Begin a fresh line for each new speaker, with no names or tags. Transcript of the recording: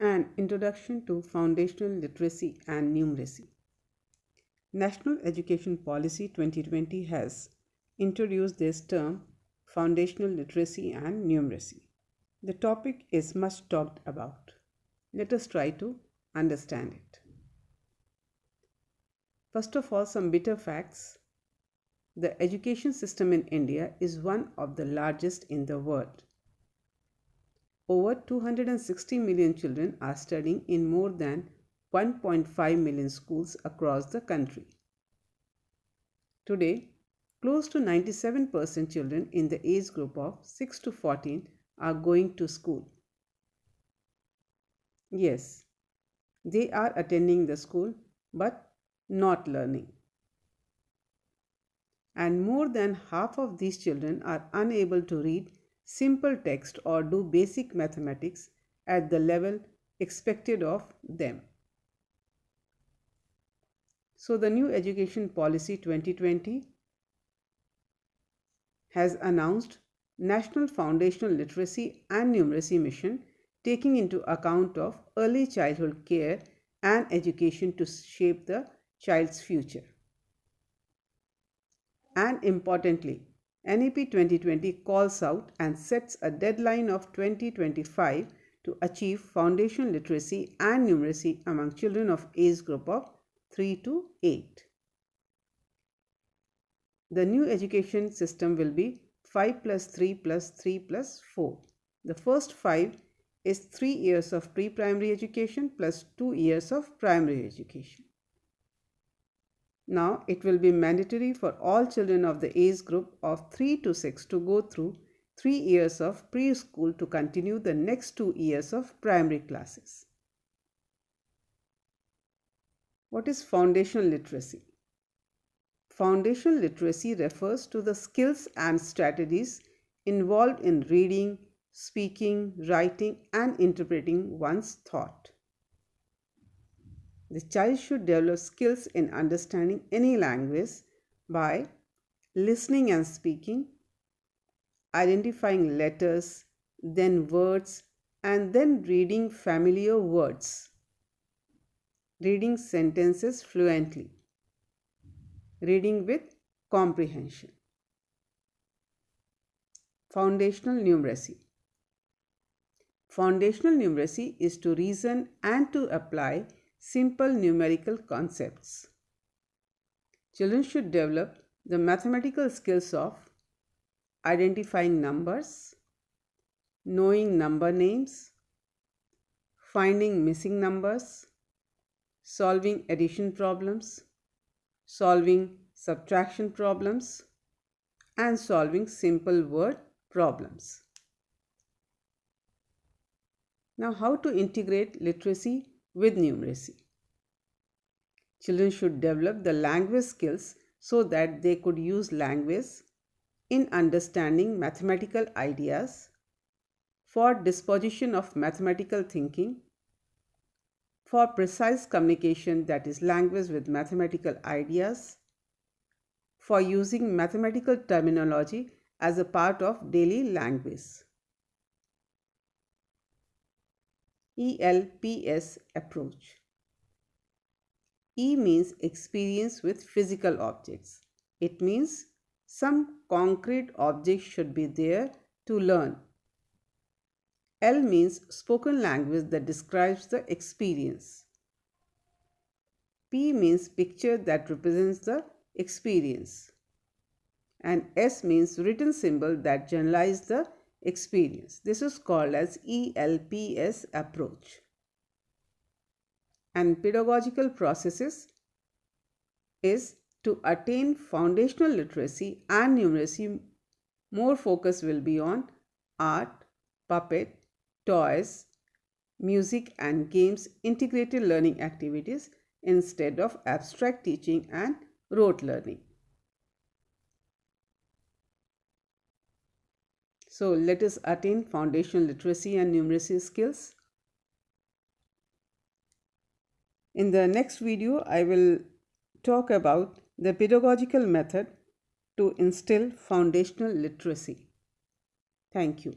An Introduction to Foundational Literacy and Numeracy. National Education Policy 2020 has introduced this term Foundational Literacy and Numeracy. The topic is much talked about. Let us try to understand it. First of all, some bitter facts. The education system in India is one of the largest in the world. Over 260 million children are studying in more than 1.5 million schools across the country. Today, close to 97% children in the age group of 6 to 14 are going to school. Yes, they are attending the school but not learning. And more than half of these children are unable to read simple text or do basic mathematics at the level expected of them. So the new Education Policy 2020 has announced National Foundational Literacy and Numeracy Mission, taking into account of early childhood care and education to shape the child's future. And importantly, NEP 2020 calls out and sets a deadline of 2025 to achieve foundational literacy and numeracy among children of age group of 3 to 8. The new education system will be 5 plus 3 plus 3 plus 4. The first 5 is 3 years of pre-primary education plus 2 years of primary education. Now it will be mandatory for all children of the age group of 3 to 6 to go through 3 years of preschool to continue the next 2 years of primary classes. What is foundational literacy? Foundational literacy refers to the skills and strategies involved in reading, speaking, writing, and interpreting one's thought. The child should develop skills in understanding any language by listening and speaking, identifying letters, then words, and then reading familiar words, reading sentences fluently, reading with comprehension. Foundational numeracy. Foundational numeracy is to reason and to apply simple numerical concepts. Children should develop the mathematical skills of identifying numbers, knowing number names, finding missing numbers, solving addition problems, solving subtraction problems, and solving simple word problems. Now, how to integrate literacy with numeracy? Children should develop the language skills so that they could use language in understanding mathematical ideas, for disposition of mathematical thinking, for precise communication, that is language with mathematical ideas, for using mathematical terminology as a part of daily language. ELPS approach. E means experience with physical objects. It means some concrete object should be there to learn. L means spoken language that describes the experience. P means picture that represents the experience. And S means written symbol that generalize the experience. This is called as ELPS approach. And pedagogical processes is to attain foundational literacy and numeracy. More focus will be on art, puppet, toys, music and games, integrated learning activities instead of abstract teaching and rote learning. So let us attain foundational literacy and numeracy skills. In the next video, I will talk about the pedagogical method to instill foundational literacy. Thank you.